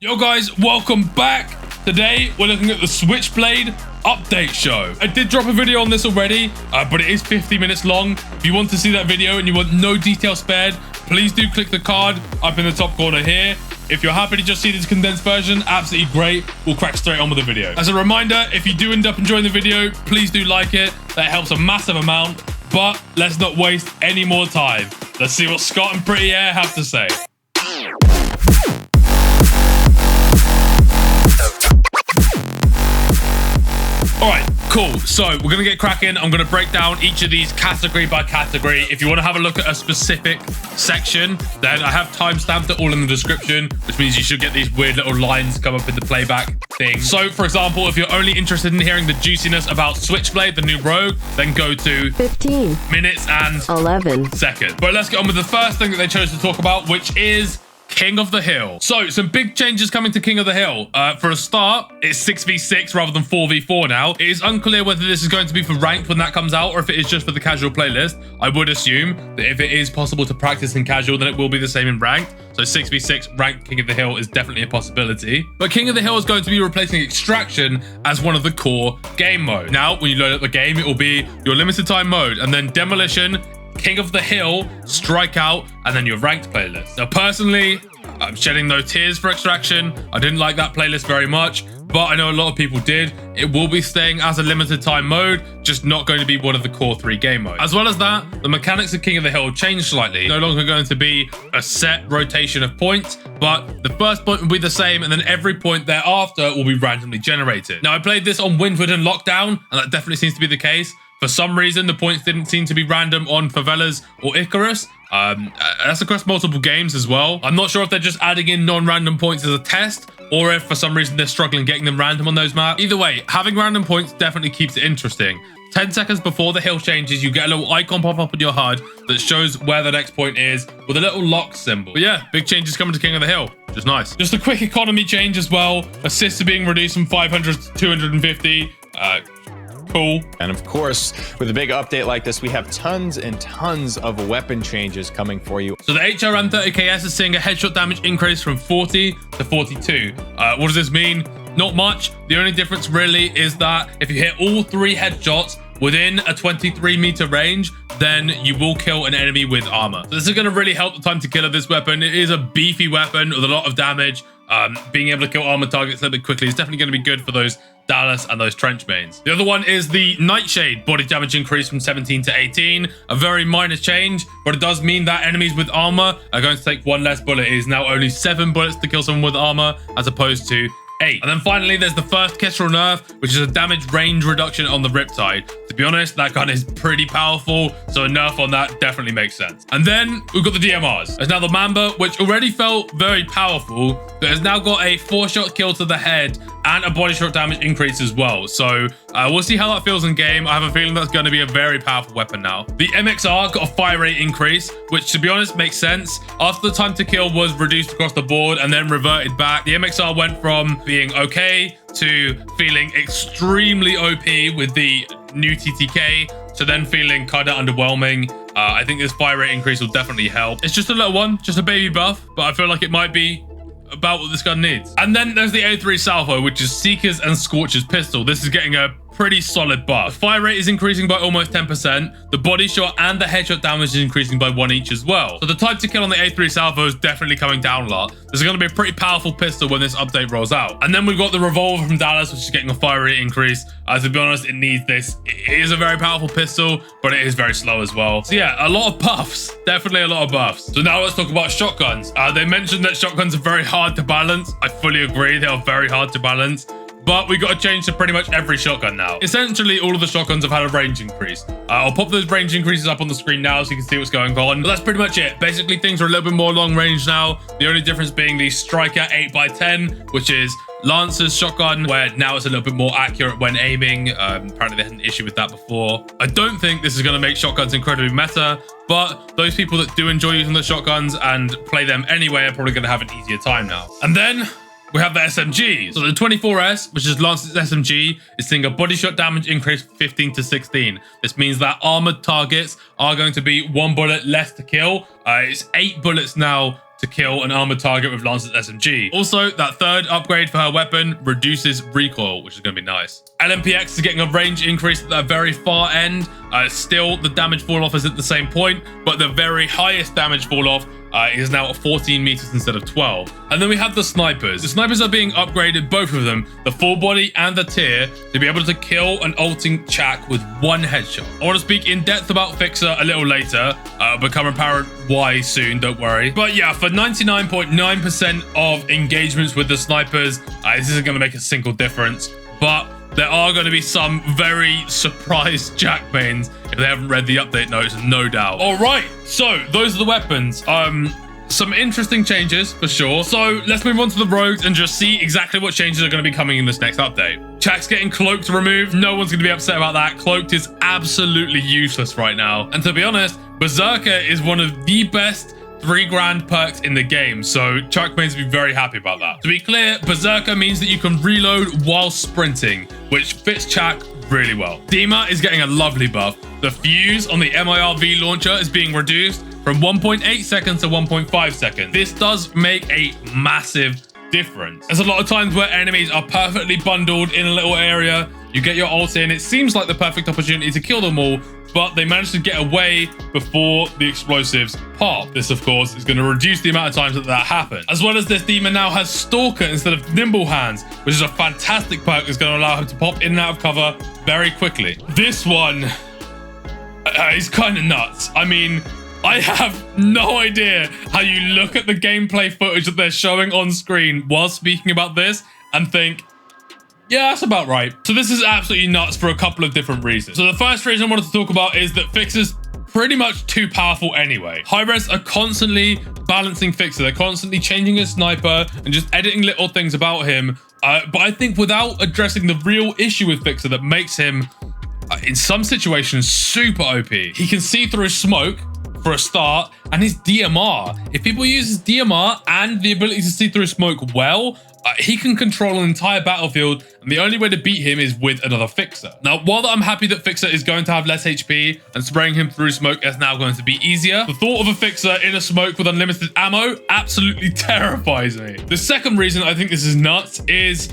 Yo guys, welcome back. Today we're looking at the Switchblade update show. I did drop a video on this already, but it is 50 minutes long. If you want to see that video and you want no detail spared, please do click the card up in the top corner here. If you're happy to just see this condensed version, absolutely great. We'll crack straight on with the video. As a reminder, if you do end up enjoying the video, please do like it. That helps a massive amount. But let's not waste any more time. Let's see what Scott and Pretty Air have to say. All right, cool. So we're going to get cracking. I'm going to break down each of these category by category. If you want to have a look at a specific section, then I have timestamped it all in the description, which means you should get these weird little lines come up in the playback thing. So, for example, if you're only interested in hearing the juiciness about Switchblade, the new rogue, then go to 15 minutes and 11 seconds. But let's get on with the first thing that they chose to talk about, which is King of the Hill. So some big changes coming to King of the Hill. For a start, it's 6v6 rather than 4v4 now. It is unclear whether this is going to be for ranked when that comes out or if it is just for the casual playlist. I would assume that if it is possible to practice in casual, then it will be the same in ranked. So 6v6 ranked King of the Hill is definitely a possibility. But King of the Hill is going to be replacing Extraction as one of the core game modes. Now, when you load up the game, it will be your limited time mode and then Demolition, King of the Hill, Strikeout, and then your ranked playlist. Now, personally, I'm shedding no tears for Extraction. I didn't like that playlist very much, but I know a lot of people did. It will be staying as a limited time mode, just not going to be one of the core 3 game modes. As well as that, the mechanics of King of the Hill changed slightly. No longer going to be a set rotation of points, but the first point will be the same, and then every point thereafter will be randomly generated. Now, I played this on Windward and Lockdown, and that definitely seems to be the case. For some reason, the points didn't seem to be random on Favelas or Icarus. That's across multiple games as well. I'm not sure if they're just adding in non-random points as a test, or if for some reason they're struggling getting them random on those maps. Either way, having random points definitely keeps it interesting. 10 seconds before the hill changes, you get a little icon pop up on your HUD that shows where the next point is with a little lock symbol. But yeah, big changes coming to King of the Hill, which is nice. Just a quick economy change as well. Assists are being reduced from 500 to 250. Cool. And of course, with a big update like this, we have tons and tons of weapon changes coming for you. So the HiRez is seeing a headshot damage increase from 40 to 42. What does this mean? Not much. The only difference really is that if you hit all 3 headshots within a 23-meter range, then you will kill an enemy with armor. So this is going to really help the time to kill of this weapon. It is a beefy weapon with a lot of damage. Being able to kill armor targets a little bit quickly is definitely going to be good for those Dallas and those trench mains. The other one is the Nightshade body damage increase from 17 to 18. A very minor change, but it does mean that enemies with armor are going to take 1 less bullet. It is now only 7 bullets to kill someone with armor as opposed to 8. And then finally, there's the first Kestrel nerf, which is a damage range reduction on the Riptide. To be honest, that gun is pretty powerful, so a nerf on that definitely makes sense. And then we've got the DMRs. There's now the Mamba, which already felt very powerful, but has now got a 4-shot kill to the head and a body shot damage increase as well. So we'll see how that feels in game. I have a feeling that's going to be a very powerful weapon now. The MXR got a fire rate increase, which to be honest makes sense. After the time to kill was reduced across the board and then reverted back, the MXR went from being okay to feeling extremely OP with the new TTK to then feeling kind of underwhelming. I think this fire rate increase will definitely help. It's just a little one, just a baby buff, but I feel like it might be about what this gun needs. And then there's the A3 Salvo, which is Seeker's and Scorcher's pistol. This is getting a pretty solid buff. The fire rate is increasing by almost 10%. The body shot and the headshot damage is increasing by 1 each as well. So the time to kill on the A3 Salvo is definitely coming down a lot. This is going to be a pretty powerful pistol when this update rolls out. And then we've got the Revolver from Dallas, which is getting a fire rate increase. To be honest, it needs this. It is a very powerful pistol, but it is very slow as well. So yeah, a lot of buffs. Definitely a lot of buffs. So now let's talk about shotguns. They mentioned that shotguns are very hard to balance. I fully agree. They are very hard to balance. But we got to change to pretty much every shotgun now. Essentially, all of the shotguns have had a range increase. I'll pop those range increases up on the screen now so you can see what's going on. But that's pretty much it. Basically, things are a little bit more long range now. The only difference being the Striker 8x10, which is Lancer's shotgun, where now it's a little bit more accurate when aiming. Apparently, they had an issue with that before. I don't think this is going to make shotguns incredibly meta, but those people that do enjoy using the shotguns and play them anyway are probably going to have an easier time now. And then we have the SMGs. So the 24S, which is Lance's SMG, is seeing a body shot damage increase from 15 to 16. This means that armored targets are going to be 1 bullet less to kill. It's 8 bullets now to kill an armored target with Lance's SMG. Also, that third upgrade for her weapon reduces recoil, which is going to be nice. LMPX is getting a range increase at the very far end. Still, the damage fall off is at the same point, but the very highest damage fall off is now at 14 meters instead of 12. And then we have the snipers. The snipers are being upgraded, both of them, the full body and the tier, to be able to kill an ulting Chak with one headshot. I want to speak in depth about Fixer a little later. Become apparent why soon, don't worry. But yeah, for 99.9% of engagements with the snipers, this isn't going to make a single difference. But there are going to be some very surprised Jack mains if they haven't read the update notes, no doubt. All right, so those are the weapons. Some interesting changes for sure. So let's move on to the rogues and just see exactly what changes are going to be coming in this next update. Chak's getting Cloaked removed. No one's going to be upset about that. Cloaked is absolutely useless right now. And to be honest, Berserker is one of the best 3 grand perks in the game, so Chak mains will be very happy about that. To be clear, Berserker means that you can reload while sprinting, which fits Chak really well. Dima is getting a lovely buff. The fuse on the MIRV launcher is being reduced from 1.8 seconds to 1.5 seconds. This does make a massive difference. There's a lot of times where enemies are perfectly bundled in a little area. You get your ult in, it seems like the perfect opportunity to kill them all, but they managed to get away before the explosives pop. This, of course, is going to reduce the amount of times that happens. As well as this, Demon now has Stalker instead of Nimble Hands, which is a fantastic perk that's going to allow him to pop in and out of cover very quickly. This one is kind of nuts. I mean, I have no idea how you look at the gameplay footage that they're showing on screen while speaking about this and think, yeah, that's about right. So this is absolutely nuts for a couple of different reasons. So the first reason I wanted to talk about is that Fixer's pretty much too powerful anyway. HiRez are constantly balancing Fixer. They're constantly changing his sniper and just editing little things about him. But I think without addressing the real issue with Fixer that makes him, in some situations, super OP. He can see through smoke for a start, and his DMR. If people use his DMR and the ability to see through smoke well, he can control an entire battlefield, and the only way to beat him is with another Fixer. Now, while I'm happy that Fixer is going to have less HP and spraying him through smoke is now going to be easier, the thought of a Fixer in a smoke with unlimited ammo absolutely terrifies me. The second reason I think this is nuts is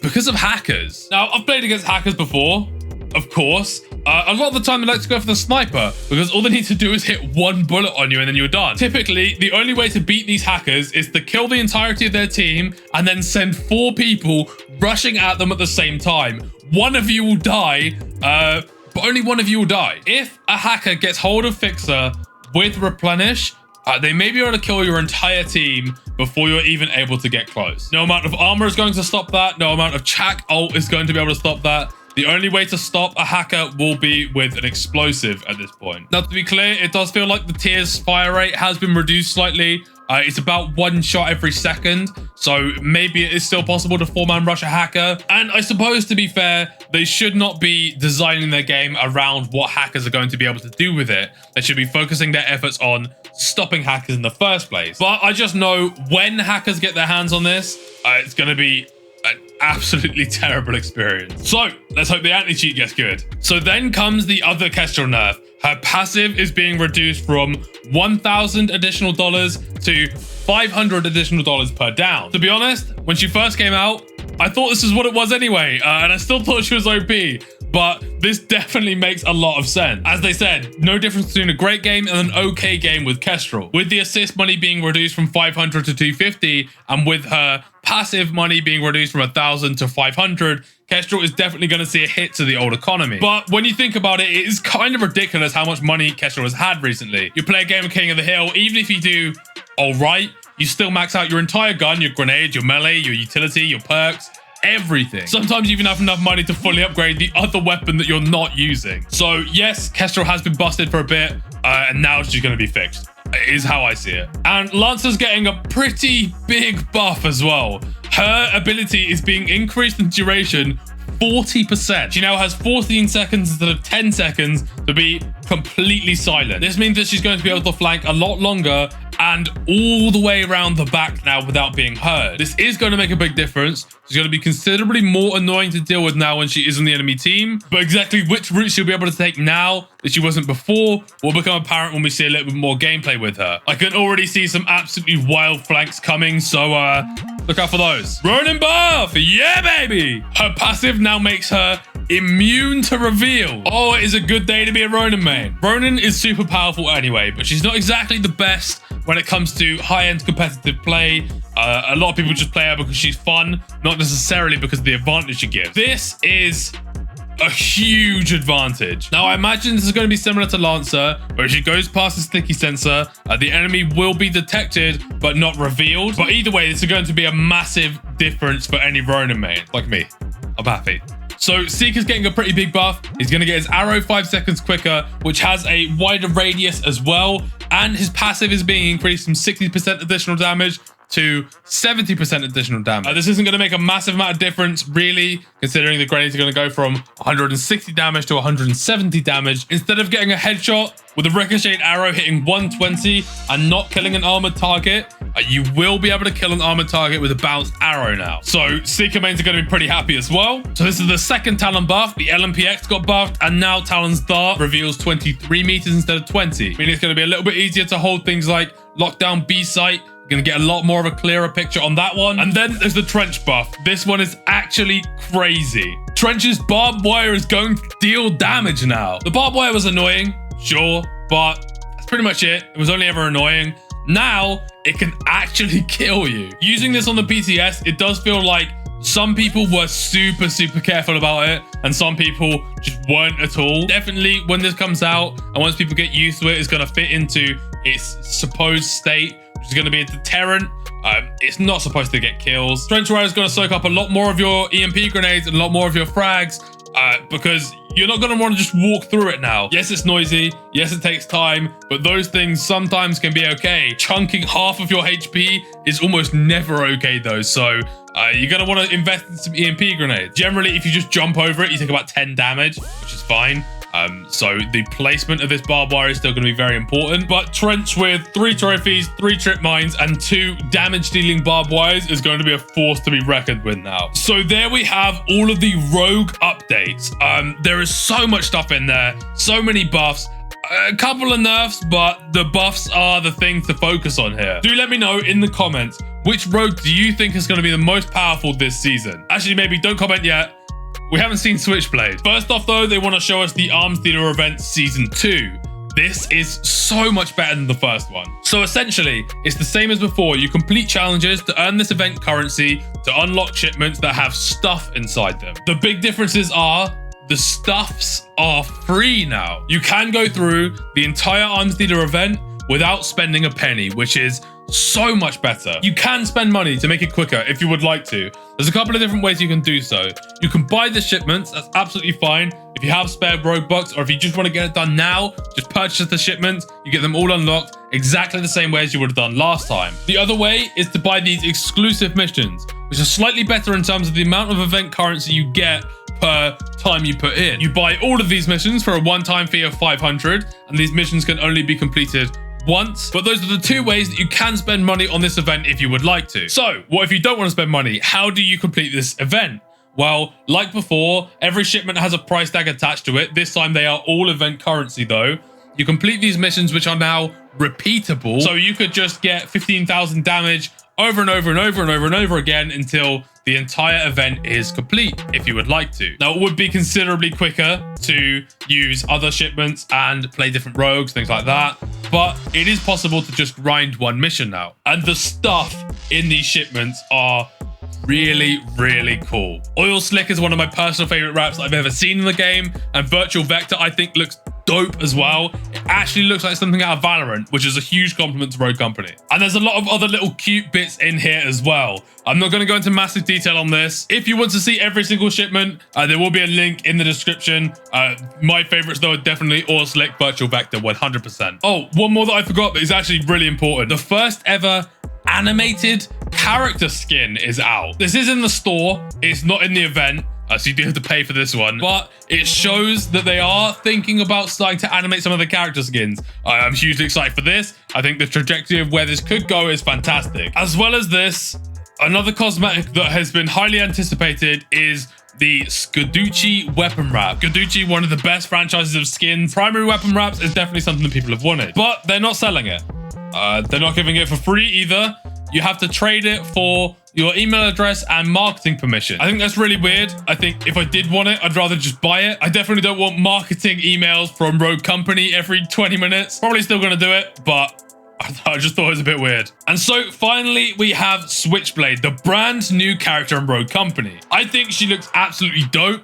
because of hackers. Now, I've played against hackers before, of course. A lot of the time they like to go for the sniper because all they need to do is hit one bullet on you and then you're done. Typically, the only way to beat these hackers is to kill the entirety of their team and then send 4 people rushing at them at the same time. One of you will die, but only one of you will die. If a hacker gets hold of Fixer with Replenish, they may be able to kill your entire team before you're even able to get close. No amount of armor is going to stop that. No amount of Chak ult is going to be able to stop that. The only way to stop a hacker will be with an explosive at this point. Now, to be clear, it does feel like the tier's fire rate has been reduced slightly. It's about 1 shot every second, so maybe it is still possible to 4-man rush a hacker. And I suppose, to be fair, they should not be designing their game around what hackers are going to be able to do with it. They should be focusing their efforts on stopping hackers in the first place. But I just know when hackers get their hands on this, it's going to be an absolutely terrible experience. So let's hope the anti-cheat gets good. So then comes the other Kestrel nerf. Her passive is being reduced from $1,000 additional to $500 additional per down. To be honest, when she first came out, I thought this is what it was anyway, and I still thought she was OP. But this definitely makes a lot of sense. As they said, no difference between a great game and an okay game with Kestrel. With the assist money being reduced from 500 to 250, and with her passive money being reduced from 1,000 to 500, Kestrel is definitely going to see a hit to the old economy. But when you think about it, it is kind of ridiculous how much money Kestrel has had recently. You play a game of King of the Hill, even if you do all right, you still max out your entire gun, your grenade, your melee, your utility, your perks, everything. Sometimes you even have enough money to fully upgrade the other weapon that you're not using. So yes, Kestrel has been busted for a bit, and now she's going to be fixed. It is how I see it. And Lancer's getting a pretty big buff as well. Her ability is being increased in duration 40%. She now has 14 seconds instead of 10 seconds to be completely silent. This means that she's going to be able to flank a lot longer and all the way around the back now without being heard. This is going to make a big difference. She's going to be considerably more annoying to deal with now when she is on the enemy team. But exactly which route she'll be able to take now that she wasn't before will become apparent when we see a little bit more gameplay with her. I can already see some absolutely wild flanks coming, so look out for those. Ronin buff! Yeah, baby! Her passive now makes her immune to reveal. Oh, it is a good day to be a Ronin main. Ronin is super powerful anyway, but she's not exactly the best when it comes to high-end competitive play. A lot of people just play her because she's fun, not necessarily because of the advantage she gives. This is a huge advantage. Now, I imagine this is going to be similar to Lancer, where if she goes past the sticky sensor, the enemy will be detected, but not revealed. But either way, this is going to be a massive difference for any Ronin main. Like me, I'm happy. So Seeker's getting a pretty big buff. He's going to get his arrow 5 seconds quicker, which has a wider radius as well. And his passive is being increased from 60% additional damage to 70% additional damage. This isn't going to make a massive amount of difference, really, considering the grenades are going to go from 160 damage to 170 damage. Instead of getting a headshot with a ricocheted arrow hitting 120 and not killing an armored target, you will be able to kill an armored target with a bounced arrow now. So Seeker mains are going to be pretty happy as well. So this is the second Talon buff. The LMPX got buffed, and now Talon's dart reveals 23 meters instead of 20, meaning it's going to be a little bit easier to hold things like lockdown B site. Gonna get a lot more of a clearer picture on that one. And then there's the trench buff. This one is actually crazy. Trench's barbed wire is going to deal damage now. The barbed wire was annoying, sure, but that's pretty much it. It was only ever annoying. Now it can actually kill you. Using this on the PTS, it does feel like some people were super careful about it, and some people just weren't at all. Definitely when this comes out and once people get used to it, it's gonna fit into its supposed state, which is going to be a deterrent. It's not supposed to get kills. Trench Rider is going to soak up a lot more of your EMP grenades and a lot more of your frags, because you're not going to want to just walk through it now. Yes, it's noisy. Yes, it takes time, but those things sometimes can be okay. Chunking half of your HP is almost never okay though. So you're going to want to invest in some EMP grenades. Generally, if you just jump over it, you take about 10 damage, which is fine. So the placement of this barbed wire is still going to be very important. But Trench with 3 trophies, 3 trip mines, and 2 damage-dealing barbed wires is going to be a force to be reckoned with now. So there we have all of the rogue updates. There is so much stuff in there, so many buffs. A couple of nerfs, but the buffs are the thing to focus on here. Do let me know in the comments, which rogue do you think is going to be the most powerful this season? Actually, maybe don't comment yet. We haven't seen Switchblade. First off, though, they want to show us the Arms Dealer event Season 2. This is so much better than the first one. So essentially, it's the same as before. You complete challenges to earn this event currency to unlock shipments that have stuff inside them. The big differences are the stuffs are free now. You can go through the entire Arms Dealer event without spending a penny, which is so much better. You can spend money to make it quicker if you would like to. There's a couple of different ways you can do so. You can buy the shipments, that's absolutely fine. If you have spare rogue bucks, or if you just want to get it done now, just purchase the shipments, you get them all unlocked exactly the same way as you would have done last time. The other way is to buy these exclusive missions, which are slightly better in terms of the amount of event currency you get per time you put in. You buy all of these missions for a one-time fee of 500, and these missions can only be completed once. But those are the 2 ways that you can spend money on this event if you would like to. So what if you don't want to spend money? How do you complete this event? Well, like before, every shipment has a price tag attached to it. This time they are all event currency though. You complete these missions, which are now repeatable. So you could just get 15,000 damage over and over and over and over and over again until the entire event is complete, if you would like to. Now, it would be considerably quicker to use other shipments and play different rogues, things like that, but it is possible to just grind one mission now. And the stuff in these shipments are really cool. Oil Slick is one of my personal favorite wraps I've ever seen in the game, and Virtual Vector I think looks dope as well. It actually looks like something out of Valorant, which is a huge compliment to Rogue Company. And there's a lot of other little cute bits in here as well. I'm not going to go into massive detail on this. If you want to see every single shipment, there will be a link in the description. My favorites though are definitely Oil Slick, Virtual Vector, 100%. Oh, one more that I forgot that is actually really important. The first ever animated character skin is out. This is in the store. It's not in the event. So you do have to pay for this one. But it shows that they are thinking about starting to animate some of the character skins. I'm hugely excited for this. I think the trajectory of where this could go is fantastic. As well as this, another cosmetic that has been highly anticipated is the Scuducci weapon wrap. Scuducci, one of the best franchises of skins. Primary weapon wraps is definitely something that people have wanted, but they're not selling it. They're not giving it for free either. You have to trade it for your email address and marketing permission. I think that's really weird. I think if I did want it, I'd rather just buy it. I definitely don't want marketing emails from Rogue Company every 20 minutes. Probably still gonna do it, but I just thought it was a bit weird. And so finally, we have Switchblade, the brand new character in Rogue Company. I think she looks absolutely dope.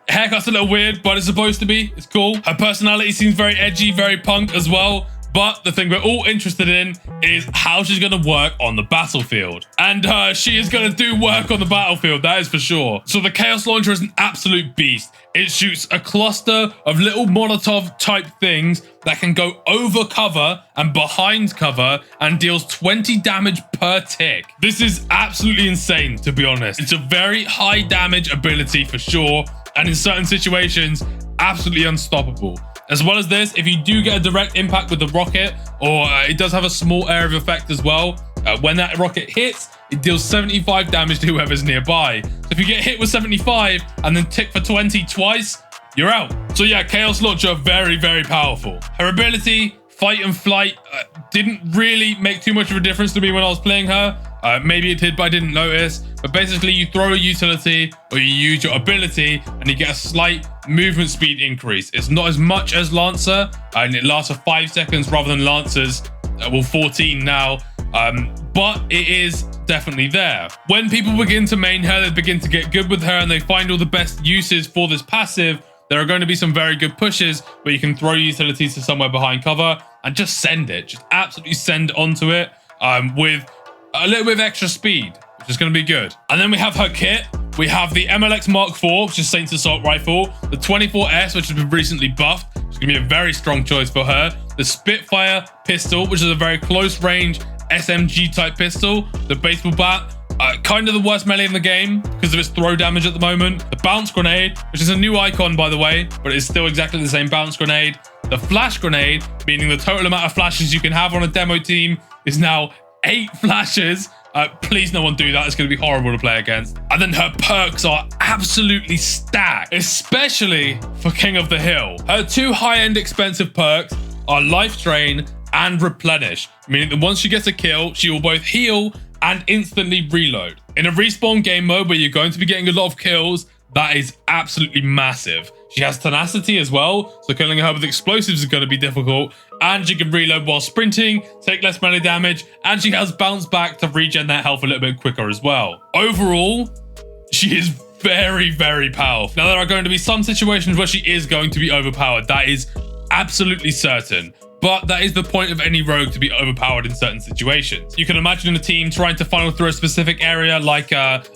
Haircut's a little weird, but it's supposed to be. It's cool. Her personality seems very edgy, very punk as well. But the thing we're all interested in is how she's going to work on the battlefield. And she is going to do work on the battlefield, that is for sure. So the Chaos Launcher is an absolute beast. It shoots a cluster of little Molotov type things that can go over cover and behind cover and deals 20 damage per tick. This is absolutely insane, to be honest. It's a very high damage ability for sure. And in certain situations, absolutely unstoppable. As well as this, if you do get a direct impact with the rocket, or it does have a small area of effect as well, when that rocket hits, it deals 75 damage to whoever's nearby. So if you get hit with 75 and then tick for 20 twice, you're out. So yeah, Chaos Launcher, very, very powerful. Her ability, Fight and Flight, didn't really make too much of a difference to me when I was playing her. Maybe it did, but I didn't notice. But basically, you throw a utility or you use your ability and you get a slight movement speed increase. It's not as much as Lancer, and it lasts for 5 seconds rather than Lancer's, 14 now. But it is definitely there. When people begin to main her, they begin to get good with her and they find all the best uses for this passive. There are going to be some very good pushes where you can throw utilities to somewhere behind cover and just send it. Just absolutely send onto it with a little bit of extra speed, which is going to be good. And then we have her kit. We have the MLX Mark IV, which is Saint's Assault Rifle. The 24S, which has been recently buffed, which is going to be a very strong choice for her. The Spitfire pistol, which is a very close range SMG type pistol. The baseball bat, kind of the worst melee in the game because of its throw damage at the moment. The bounce grenade, which is a new icon, by the way, but it's still exactly the same bounce grenade. The flash grenade, meaning the total amount of flashes you can have on a demo team is now 8 flashes. Please no one do that. It's going to be horrible to play against. And then her perks are absolutely stacked, especially for King of the Hill. Her 2 high-end expensive perks are Life Drain and Replenish, meaning that once she gets a kill, she will both heal and instantly reload. In a respawn game mode where you're going to be getting a lot of kills, that is absolutely massive. She has tenacity as well, so killing her with explosives is going to be difficult, and she can reload while sprinting, take less melee damage, and she has bounce back to regen that health a little bit quicker as well. Overall, she is very, very powerful. Now, there are going to be some situations where she is going to be overpowered. That is absolutely certain. But that is the point of any rogue, to be overpowered in certain situations. You can imagine a team trying to funnel through a specific area like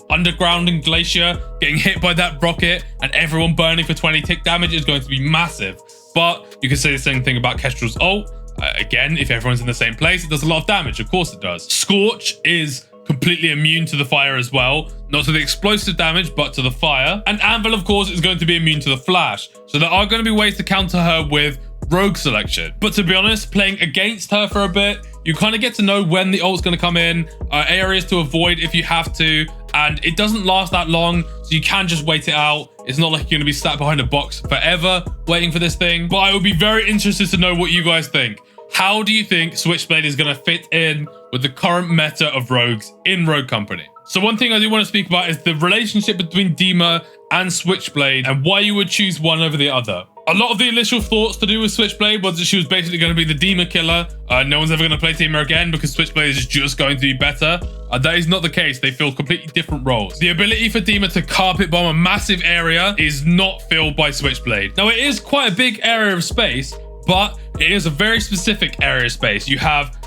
Underground and Glacier, getting hit by that rocket and everyone burning for 20 tick damage is going to be massive. But you can say the same thing about Kestrel's ult. Again, if everyone's in the same place, it does a lot of damage. Of course it does. Scorch is completely immune to the fire as well. Not to the explosive damage, but to the fire. And Anvil, of course, is going to be immune to the flash. So there are going to be ways to counter her with rogue selection. But to be honest, playing against her for a bit, you kind of get to know when the ult's going to come in, areas to avoid if you have to, and it doesn't last that long, so you can just wait it out. It's not like you're going to be sat behind a box forever waiting for this thing. But I would be very interested to know what you guys think. How do you think Switchblade is going to fit in with the current meta of rogues in Rogue Company? So one thing I do want to speak about is the relationship between Dima and Switchblade and why you would choose one over the other. A lot of the initial thoughts to do with Switchblade was that she was basically going to be the Dima killer. No one's ever going to play Dima again because Switchblade is just going to be better. That is not the case. They fill completely different roles. The ability for Dima to carpet bomb a massive area is not filled by Switchblade. Now, it is quite a big area of space, but it is a very specific area of space. You have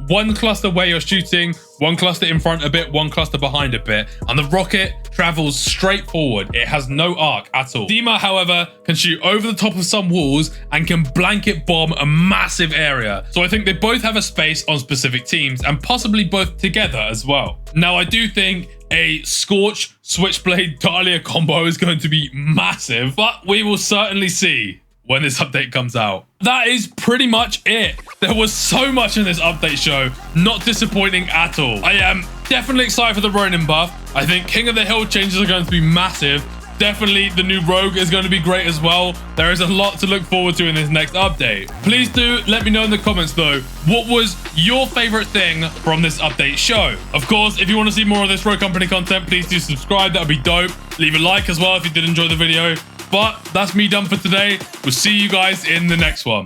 one cluster where you're shooting One cluster in front a bit, one cluster behind a bit, and the rocket travels straight forward. It has no arc at all. Dima, however, can shoot over the top of some walls and can blanket bomb a massive area. So I think they both have a space on specific teams and possibly both together as well. Now, I do think a Scorch Switchblade Dahlia combo is going to be massive, but we will certainly see when this update comes out. That is pretty much it. There was so much in this update show, not disappointing at all. I am definitely excited for the Ronin buff. I think King of the Hill changes are going to be massive. Definitely the new Rogue is going to be great as well. There is a lot to look forward to in this next update. Please do let me know in the comments though, what was your favorite thing from this update show? Of course, if you want to see more of this Rogue Company content, please do subscribe. That would be dope. Leave a like as well if you did enjoy the video. But that's me done for today. We'll see you guys in the next one.